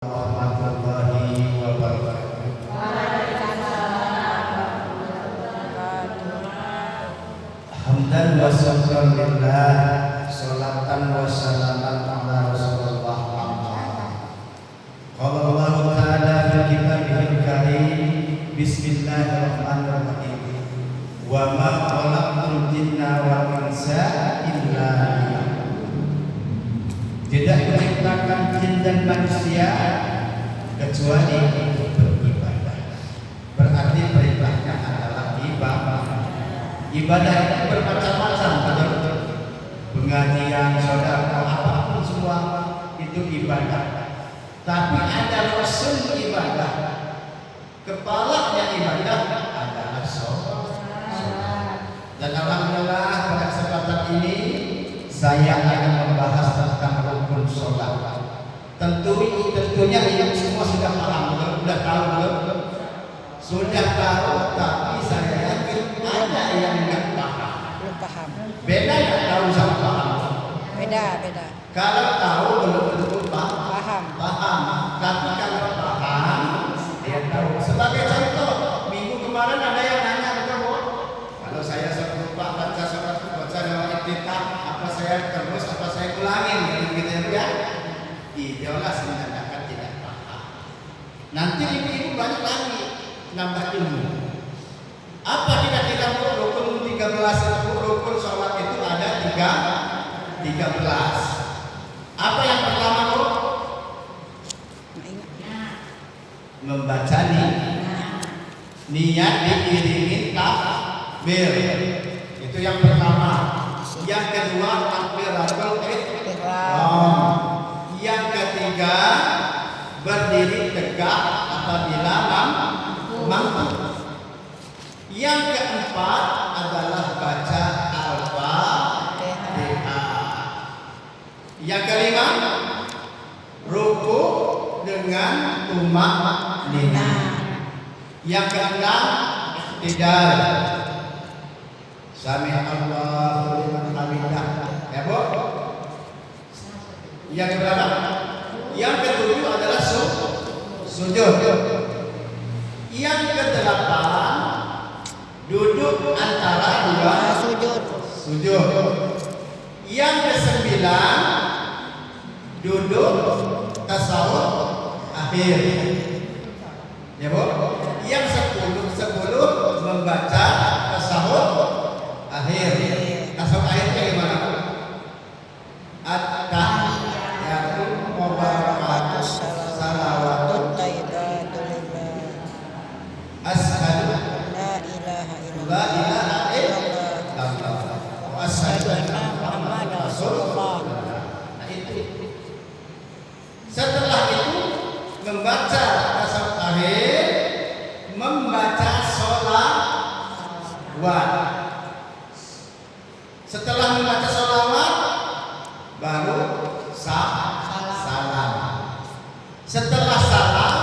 Warahmatullahi wabarakatuh. Hamdan wa syukran lillah, sholatan wa salaman ala Rasulullah. Qala Allah Ta'ala fi kitabihil karim, bismillahirrahmanirrahim. Wa ma khalaqtul jinna wal insa illa liya'budun. Tidak diciptakan jin dan manusia kecuali untuk beribadah. Berarti perintahnya adalah ibadah. Ibadah itu bermacam-macam, betul. Pengajian, sedekah, apapun semua itu ibadah. Tapi ada rasul ibadah. Kepalanya ibadah adalah sholat. Dan alhamdulillah pada kesempatan ini saya akan membahas tentang rukun sholat. Tentunya ini semua sudah paham, sudah tahu belum? Sudah tahu, tapi saya yakin ada yang nggak paham. Belum paham. Beda nggak tahu sama paham? Beda. Kalau tahu belum tentu paham. Tapi kalau paham, dia tahu. Sebagai contoh, minggu kemarin ada yang nanya betul, kalau saya lupa baca surat dalam iftitah, apa saya terus, apa saya ulangin, gitu ya? Itulah sebenarnya tidak paham. Nanti ibu banyak lagi nambah ilmu. Apa kira-kira rukun 13 rukun sholat itu ada 13. Apa yang pertama bu? Membaca niat diiringi takbir. Itu yang pertama. Yang kedua takbiratul ihram. Yang ketiga berdiri tegak apabila mampu. Yang keempat adalah baca Al-Fatihah. Yang kelima ruku dengan tumakninah. Yang keenam iktidal. Sami Allahu liman hamidah. Ya bu? Yang berapa? Yang ketujuh adalah sujud. Yang kedelapan duduk antara dua sujud. Yang kesembilan duduk tasawuf akhir. Ya bu? Yang sepuluh membaca tasawuf akhir. Tasawuf akhirnya gimana? At-tahiyyatu mubarakatus salawatut thayyibatun lillah. Asyhadu la ilaha illallah wa asyhadu anna Muhammadar Rasulullah. Nah itu. Setelah itu membaca tasawuf akhir, membaca sholawat. Setelah membaca sholawat baru salam. Setelah salam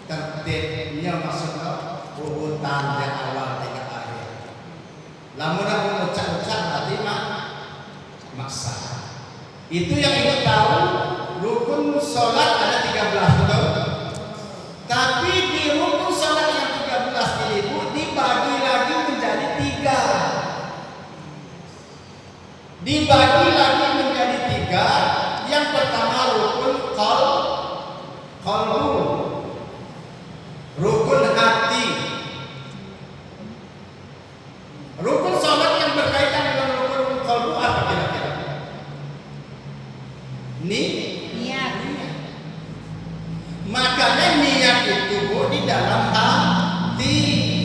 tertibnya masuk ke urutan yang awal hingga akhir. Lamun aku ucap-ucap berarti maksa. Itu yang ibu tahu, rukun sholat ada 13 betul. Tapi di rukun sholat yang 13 ini ibu dibagi lagi menjadi 3. Dibagi lagi menjadi 3. Yang pertama rukun qalbu, rukun hati. Rukun sholat yang berkaitan dengan rukun qalbu apa kira-kira? Niat. Makanya niat itu bu di dalam hati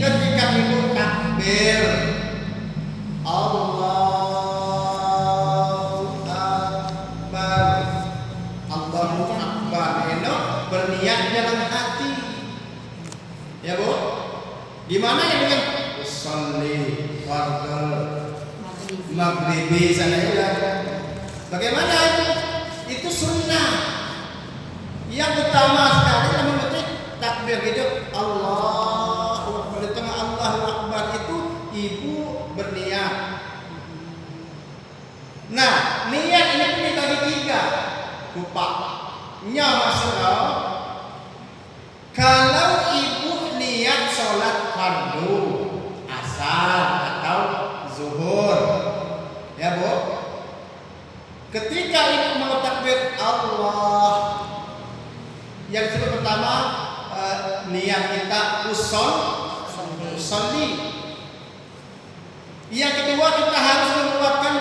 ketika ibu takbir Allahu Akbar, berniat dalam hati. Ya bu, di mana yang dengan usolli fardhu maghribi sana ya? Bagaimana itu? Itu sunnah. Yang utama sekali namun betul takbir gitu Allahu Akbar. Di tengah Allahu Akbar itu ibu berniat. Nah, niat ini dibagi 3. Lupa. nya masalah kalau ibu niat sholat fardu asar atau zuhur, ya Bu, ketika ibu mau takbir Allah, yang pertama niat kita usolli. Yang kedua kita harus mengeluarkan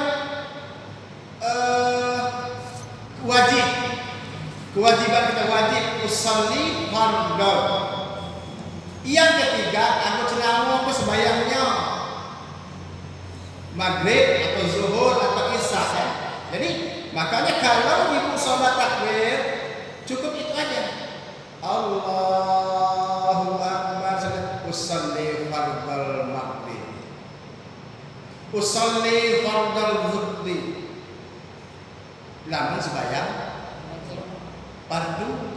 kewajiban kita wajib usolli fardhu. Yang ketiga aku ceramah sembahyangnya maghrib atau zuhur atau isya. Jadi makanya kalau ibu sholat takbir cukup itu aja. Allahu akbar, usolli fardhu maghrib, usolli fardhu zuhri. Lamun sembahyang fardu,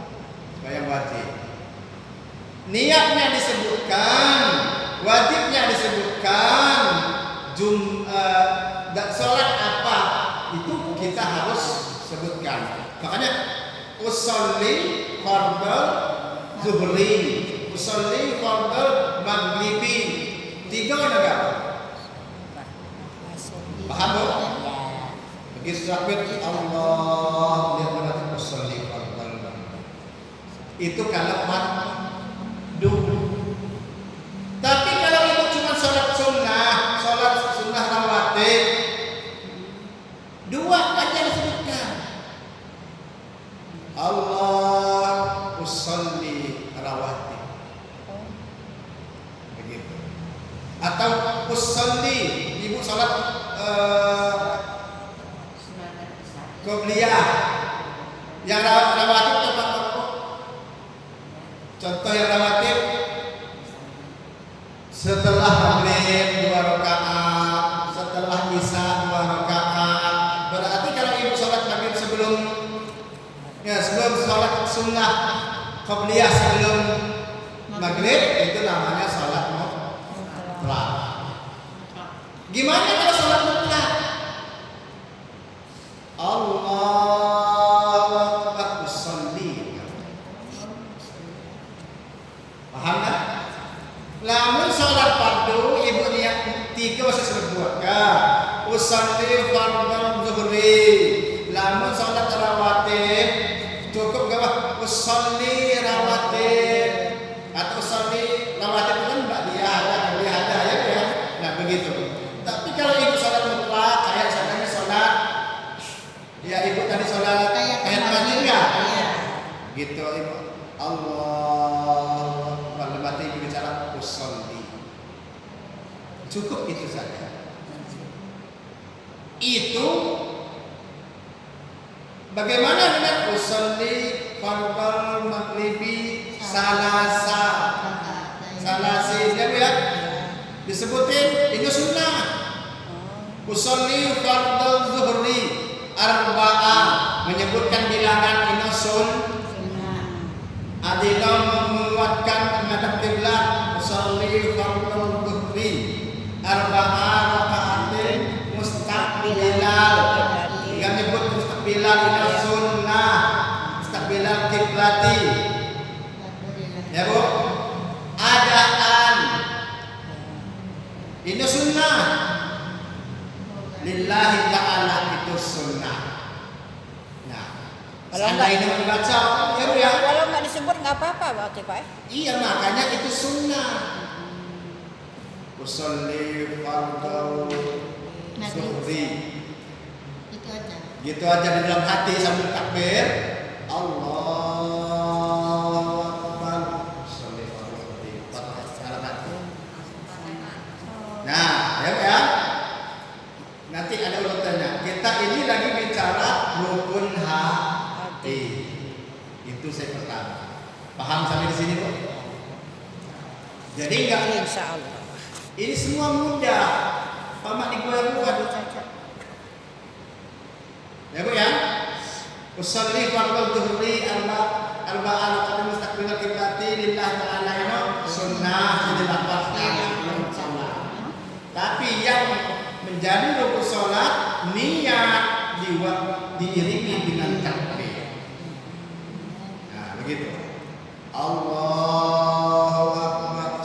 sembahyang wajib. Niatnya disebutkan, wajibnya disebutkan, sholat apa itu kita harus sebutkan. Makanya usolli fardhu zuhri, usolli fardhu maghribi. 3 enggak? Paham Bu? Begitu takbir Allah lihat berarti usolli fardhu. Itu kalau fardu. Tapi kalau itu cuma sholat sunnah rawatib, 2 aja disebutkan. Allah usolli rawatib. Begitu. Atau usolli ibu sholat qobliyah. Yang rawatib tempat contoh yang rawatib setelah maghrib 2 rakaat, setelah isya 2 rakaat. Berarti kalau ibu sholat maghrib sebelum sholat sunnah qobliyah sebelum maghrib, itu namanya sholat mutlak. Gimana kalau sholat mutlak? Allahu akbar usolli. Paham kan? Lamun sholat fardu ibu niat 3 usah buatkan. Usolli fardhu zuhri. Lamun sholat rawatib cukup gak? Usolli rawatib. Atau usolli rawatib itu kan ba'diyah ada ya. Nah begitu. Tapi kalau ibu sholat mutlak kayak misalnya sholat, ya ibu tadi sholat kayak enggak? Gitu ibu. Allah berarti ibu bicara usolli. Cukup itu saja. Itu bagaimana dengan usolli fardhu maghribi salasi ya? Disebutin itu sunnah. Usolli fardhu zuhri arba'ah, menyebutkan bilangan ini sunnah. Adillah menguatkan menghadap kiblat. Usolli fardhu zuhri arba'ah raka'atin mustaqbilal. Yang menyebut mustaqbilal ini sunnah, mustaqbilal kiblati. Ya Bu, adaan ini sunnah. Lillahi ta'ala itu sunnah. Nah, seandainya membaca, ya Bu ya. Kalau nggak disebut nggak apa-apa berarti Pak. Iya, makanya itu sunnah. Usolli fardhu zuhri. Itu aja. Gitu aja di dalam hati sambil takbir. Allahu akbar. Usolli fardhu zuhri. Dalam hati. Nah, ya. Nanti ada urutannya. Kita ini lagi bicara rukun hati. Itu saya pertama. Paham sampai di sini, Bu? Jadi enggak, Insyaallah. ini semua mudah. Pamak digoyang-goyang. Ya Bu ya. Usolli fardhu zuhri arba'an rakaat mustaqbil qiblati lillahi ta'ala ini sunnah dilafazkan. Tapi yang menjadi rukun salat niat diiringi dengan takbir. begitu. Allahu Akbar.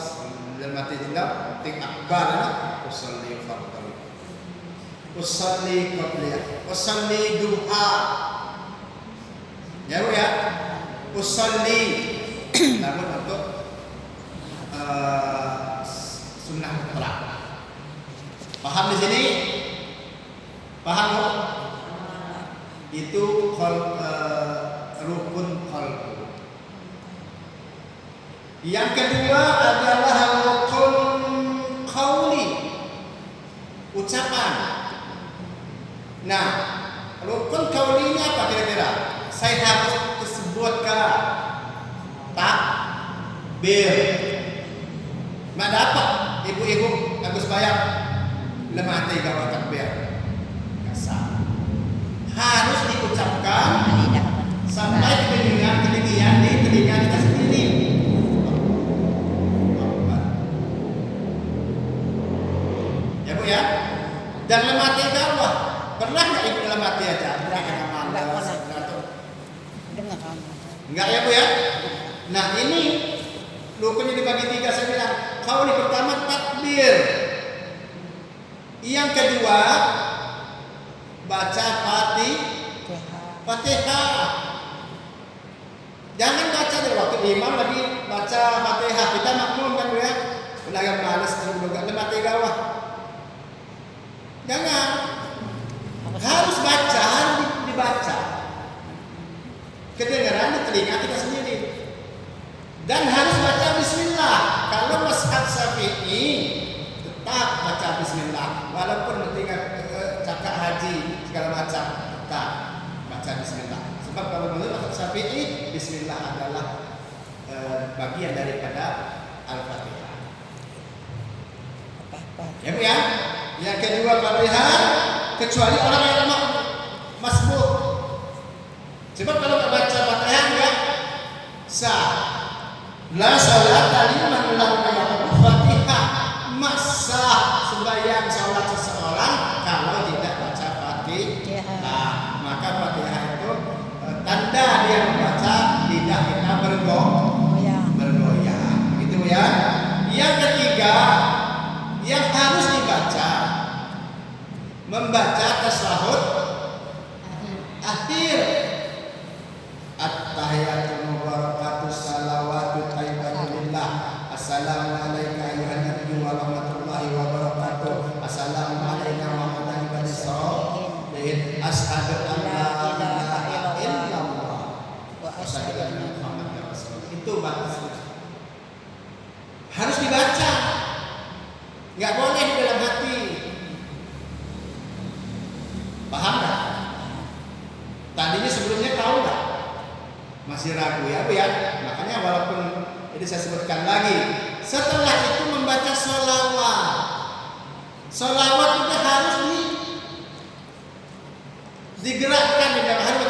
Dalam hati tidak ting akbar usalli fardhu. Usalli qabliyah. Usalli duha. Ya Bu ya. Usalli namun untuk sunnah mutlak. Paham di sini? Paham Bu? Itu rukun qalbu. Yang kedua adalah rukun qauli, ucapan. Nah, rukun qauli ini apa kira-kira? Saya harus sebutkan takbir. Mana dapat ibu-ibu Agus bayar lemah tiga waktu takbir. Kasar. Harus diucapkan sampai kedengaran di telinga kita sendiri. Ya Bu ya. Dan lemah tiga Allah. Pernah nggak ibu lemah tiga aja? Enggak pernah. Dengar kamu. Enggak ya Bu ya. Nah ini rukunnya dibagi tiga saya bilang. Qauli pertama takbir. Yang kedua baca Fatihah. Jangan baca dari waktu imam lagi baca Fatihah. Kita makmum kan ya. Ulah malas juga lemah tiga wah. Jangan. Harus baca, harus dibaca. Kedengaran di telinga kita sendiri. Dan harus baca bismillah. Kalau mazhab Syafi'i tetap baca bismillah walaupun ketika cakap haji segala macam tetap baca bismillah. Sebab kalau menurut mazhab Syafi'i bismillah adalah bagian daripada Al-Fatihah. Ya Bu ya. Yang kedua Fatihah kecuali orang yang lemah masbuk. Sebab kalau tak baca Fatihah enggak sah. La salata liman lam yaqra Fatihah. Masa sembahyang salat seseorang kalau tidak baca Fatihah. Nah, maka Fatihah itu tanda dia membaca lidah kita bergoyang. Gitu ya. Yang ketiga yang harus dibaca membaca tasyahud akhir. At-tahiyatu mubarakatus salawatu thayyibatu lillah. Assalamu alayka ayuhan nabiyyu wa rahmatullahi wa barakatuh. Assalamu alayna wa ala ibadis shalihin. Asyhadu an la ilaha illallah wa asyhadu anna Muhammadar rasulullah. Itu batasnya. Harus dibaca. Enggak boleh di dalam hati. Paham tak? Tadinya sebelumnya tahu tak? Masih ragu ya Bu ya. Makanya walaupun ini saya sebutkan lagi. Setelah itu membaca sholawat. Sholawat itu harus digerakkan di dalam hati.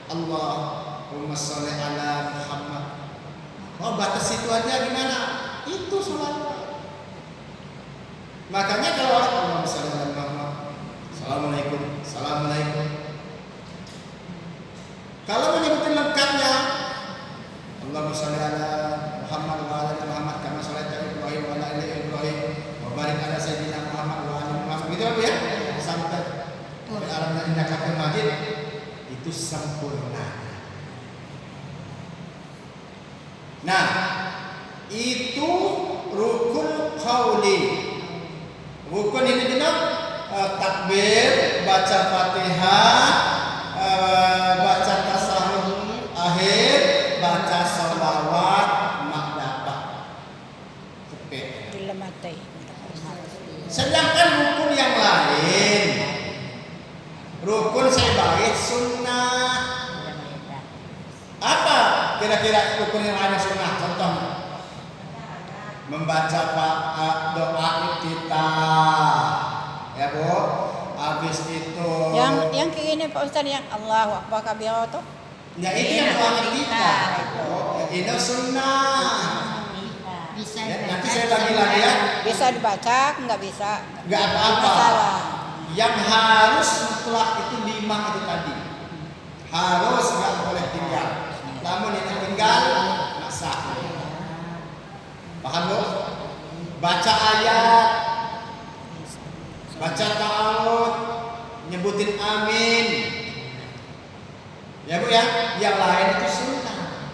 Allahumma sholli ala Muhammad. Oh batas itu aja gimana? Itu sholawat. Makanya kalau Allahumma sholli ala Muhammad. Assalamualaikum. Assalamualaikum. Kalau menyebutin lengkapnya Allahumma sholli ala Muhammad wa ala Muhammad kama sholaita ala Ibrahim wa ala Ibrahim wa barik ala sayyidina Muhammad wa ala Muhammad. Gitu ya? Sampai alamna innaka Hamidum Majid itu sempurna. Nah, itu rukun qauli. Rukun ini genap takbir, baca Fatihah, baca tasyahud akhir, baca sholawat makdapat. Cepet. Sedangkan rukun yang lain, rukun sebagai sunnah. Apa kira-kira rukun yang lain sunnah? Contohnya membaca doa iftitah, ya Bu. Habis itu yang kayak gini Pak Ustaz yang Allahu Akbar kabira tuh. Ya itu yang doa iftitah. Itu sunnah. Bisa Ya, nanti saya bagi lagi ya. Bisa dibaca, enggak bisa. Enggak apa-apa. Masalah. Yang harus mutlak itu 5 itu tadi. Harus enggak boleh tinggal. Lamun ini tinggal masak. Paham Bu? Baca ayat, baca ta'awud, nyebutin amin. Ya Bu ya, yang lain itu sunnah.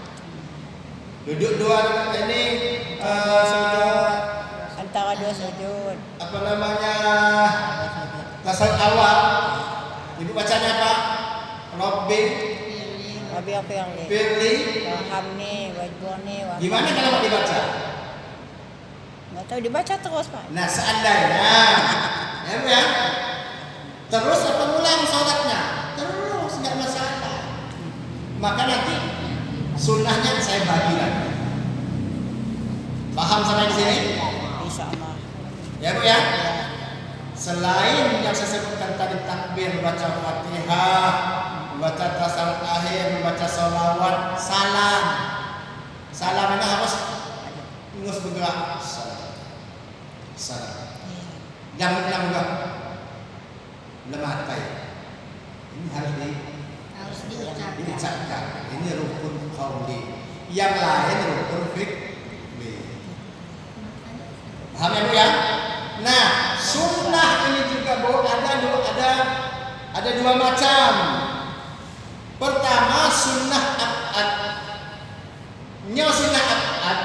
Duduk dua ini Antara dua sujud. apa namanya, tasawuf awal. Ibu bacanya apa? Rabbi Rabbi firli. firli. Warhamni wajburni wa. Gimana kalau mau dibaca? Enggak tahu dibaca terus, Pak. Nah seandainya ya Bu ya, terus apa ulang sholatnya? Terus nggak masalah. Maka nanti sunnahnya saya bagi lagi. Paham sampai di sini? Insyaallah. Ya Bu ya. Selain yang saya sebutkan tadi takbir, baca Fatihah, membaca tasawuf akhir, membaca sholawat, salam. Salam ini harus terus bergerak. Salam. Jangan enggak lematai. Ini harus diucapkan. Ini rukun qauli. Yang lain rukun fiqhi. Paham ya Bu ya? Nah, sunnah ini juga Bu ada dua macam. Pertama sunnah ab'ad. Sunnah ab'ad.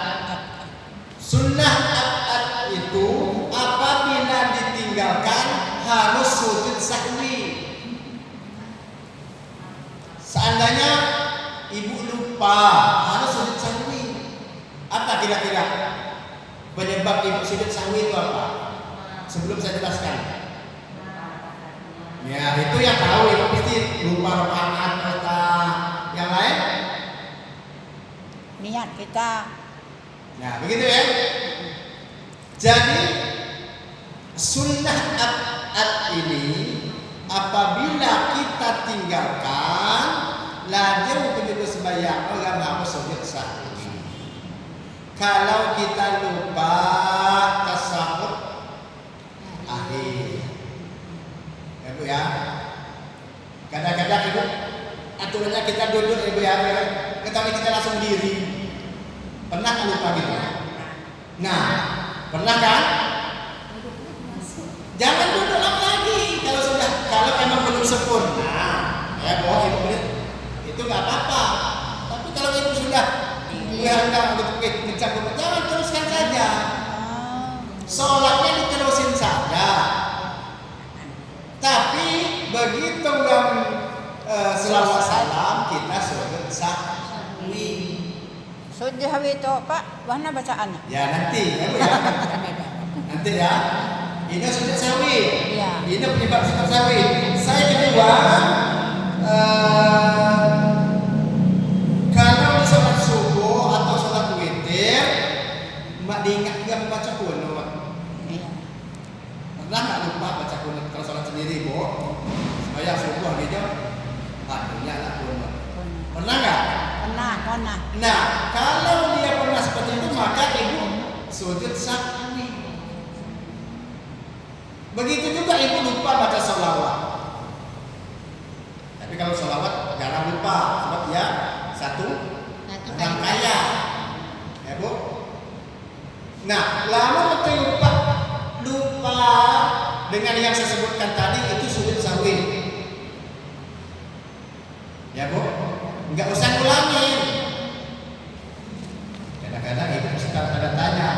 Sunnah ab'ad itu apabila ditinggalkan harus sujud sahwi. Seandainya ibu lupa harus sujud sahwi. Apa kira-kira penyebab ibu sujud sahwi itu apa? Sebelum saya jelaskan. Ya, itu yang tahu ibu pasti lupa rakaat atau yang lain. Niat kita. Nah, begitu ya. Jadi sunnah ab'ad ini apabila kita tinggalkan lajeng penjuru sembahyang orang harus sujud sahwi. Kalau kita lupa tasawuf akhir, ya Bu ya. Kadang-kadang Ibu aturannya kita duduk Ibu ya, ketahui kita langsung diri. Pernah kan lupa gitu? Nah, pernah kan? Jangan duduk lagi kalau emang belum sempurna. Ya Bu, itu nggak apa-apa. Tapi kalau Ibu sudah hendak mencakup, jangan teruskan saja. Sholatnya diterusin saja. Tapi begitu yang selawat salam kita sujud sahwi. Sujud sahwi itu Pak, mana bacaannya? Ya nanti ya Bu ya. Nanti ya. Ini sujud sahwi. Iya. Ini penyebab sujud sahwi. Saya kedua kalau di sholat subuh atau sholat witir diingat nggak membaca kunut. Iya. Pernah nggak lupa baca kunut kalau sholat sendiri Bu? Supaya subuh gitu. Akhirnya lah kunut. Pernah nggak? Pernah. Nah, kalau dia pernah seperti itu maka ibu sujud sahwi. Begitu juga ibu lupa baca sholawat. Tapi kalau sholawat jarang lupa sebab dia satu rangkaian. Ya Bu. Nah, lama betul lupa dengan yang saya sebutkan tadi itu sujud sahwi. Ya Bu, nggak usah ngulangin. Kadang-kadang ibu suka ada tanya,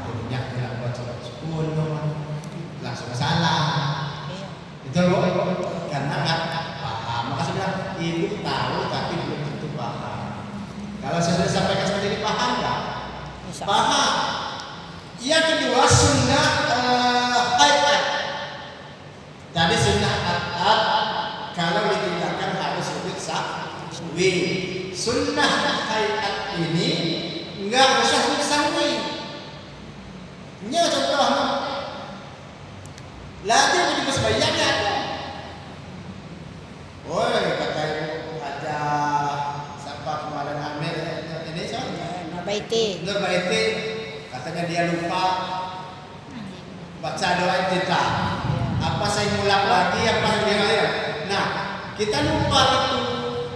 punya bilang buat sholat 10 langsung salah. Iya. Itu Bu, karena nggak paham. Maka saya bilang ibu tahu tapi belum tentu paham. Kalau saya sudah sampaikan seperti ini paham nggak? Paham. Yang kedua sunnah hayat. Tadi sunnah hayat kalau ditinggalkan harus sujud sahwi. Sunnah hayat ini enggak usah sujud sahwi. Ini contohnya. Lagi begitu sembahyangnya. Woi kata ibu ada siapa kemarin Amir ini siapa? Nur Baiti. Katanya dia lupa baca doa iftitah. Apa saya ngulang lagi apa dia lain? Nah, kita lupa itu.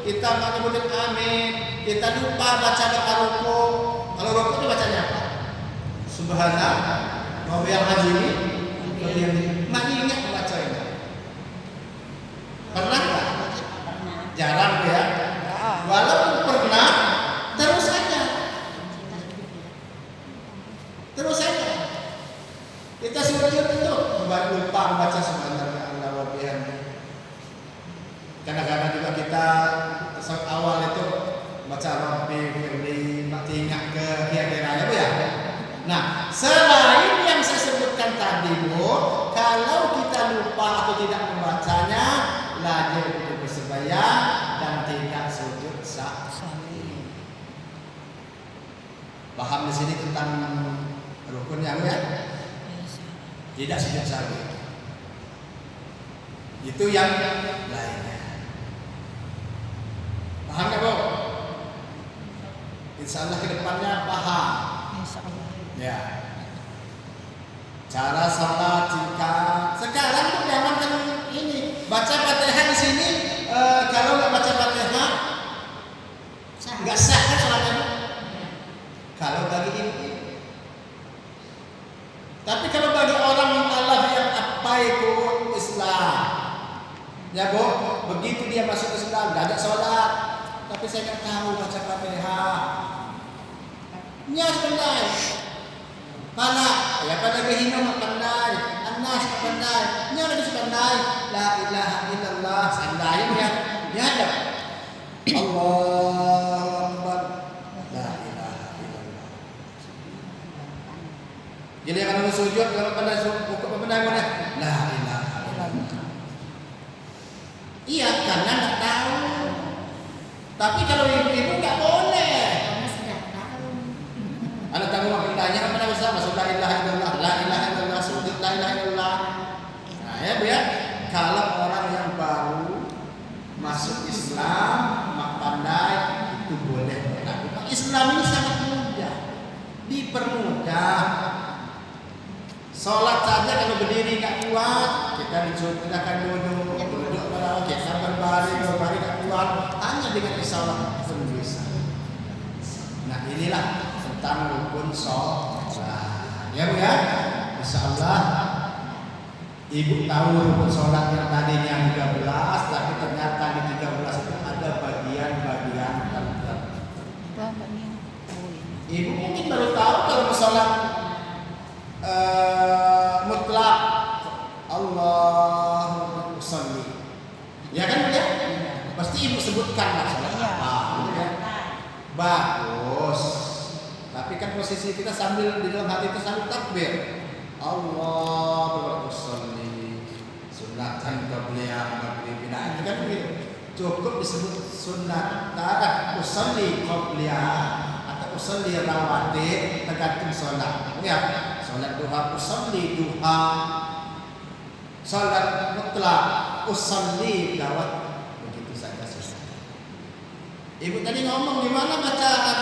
Kita nggak nyebutin amin, kita lupa baca doa rukuk. Kalau rukuk itu bacanya apa? Subhanallah, Rabbiyal Azim. Nggak ingat membaca itu. Pernah nggak? Jarang ya. Walaupun pernah, terus saja. Kita sujud itu lupa membaca subhanallah wa bihamdihi. Kadang-kadang juga kita saat awal itu baca Rabbi firli, ingat ke kira-kira ya. Nah, selain yang saya sebutkan tadi Bu, kalau kita lupa atau tidak membacanya, lajur itu bersembahyang dan tidak sujud sahwi. Paham di sini tentang rukun yang ya? Tidak sujud sahwi. Itu yang lainnya. Paham nggak Bu? Insya Allah kedepannya paham. Insya Allah. Ya. Cara salat jika sekarang tuh jangan ini baca Fatihah di sini kalau nggak baca Fatihah nggak sah kan salatnya. Kalau bagi ini. Tapi kalau bagi orang yang Allah yang apa itu Islam, ya Bu, begitu dia masuk Islam, nggak ada sholat, tapi saya nggak tahu baca Fatihah. Nya pandai, mana? Ya pada kehinam pandai, anas pandai, nya lagi pandai. La ilaha illallah, sandai ya, ya ada. Allahu Akbar, la ilaha illallah. Jadi kalau sujud, kalau pandai buka pandai mana? La ilaha illallah. Iya, karena nggak tahu. Tapi kalau ibu nggak boleh. Anak tahu apa tanya apa nama sama la ilaha illallah, la ilaha illallah, sujud la ilaha illallah. Nah ya Bu ya, kalau orang yang baru masuk Islam, mak pandai itu boleh. Nah, Islam ini sangat mudah, dipermudah. Sholat saja kalau berdiri nggak kuat, kita akan duduk pada kita berbaring nggak kuat, hanya dengan isyarat pun bisa. Nah inilah tentang rukun sholat. Ya Bu ya, Insya Allah Ibu tahu rukun sholat yang tadinya 13, tapi ternyata di 13 itu ada bagian-bagian tertentu. Ibu mungkin baru tahu kalau sholat mutlak Allahu sholli. Ya kan Bu ya? Pasti Ibu sebutkan lah sholat apa. Ya. Bagus. Tapi kan posisi kita sambil di dalam hati itu sambil takbir. Allahu sholli sunatan qabliyah maghribina. Itu kan begitu. Cukup disebut sunat taat usolli qabliyah atau usolli rawatib tergantung sholat. Ya, sholat duha usolli duha. Sholat mutlak usolli dawat. Begitu saja susah. Ibu tadi ngomong gimana bacaan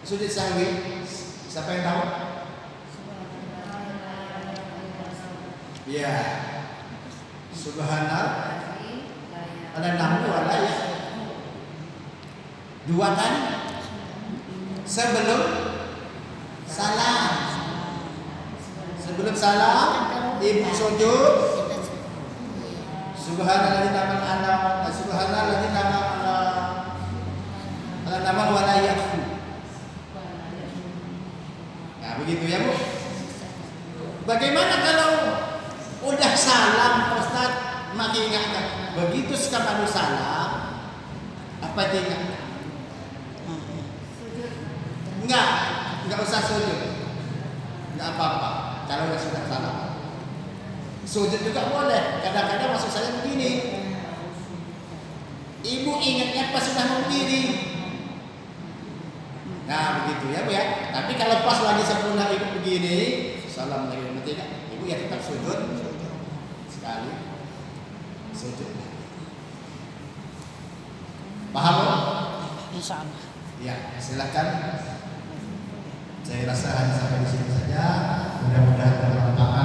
sujud sahwi? Siapa yang tahu? Ya. Subhanallah. Ada 6 ada ya. 2 kan? Sebelum salam. Sebelum salam, Ibu sujud. Subhanallah nama anak. Subhanallah nama anak. Nama walayatku. Nah begitu ya Bu. Bagaimana kalau udah salam Ustaz makin ingatkan. Begitu sekali salam apa ingat? Enggak usah sujud. Enggak apa-apa kalau sudah salam. Sujud juga boleh. Kadang-kadang maksud saya begini. Ibu ingatnya pas sudah mau berdiri. Nah begitu ya Bu ya. Tapi kalau pas lagi sempurna Ibu begini, salam lagi tidak, Ibu ya tetap sujud sekali, sujud. Paham? Insya Allah. Ya, silakan. Saya rasa hanya sampai di sini saja. Mudah-mudahan bermanfaat.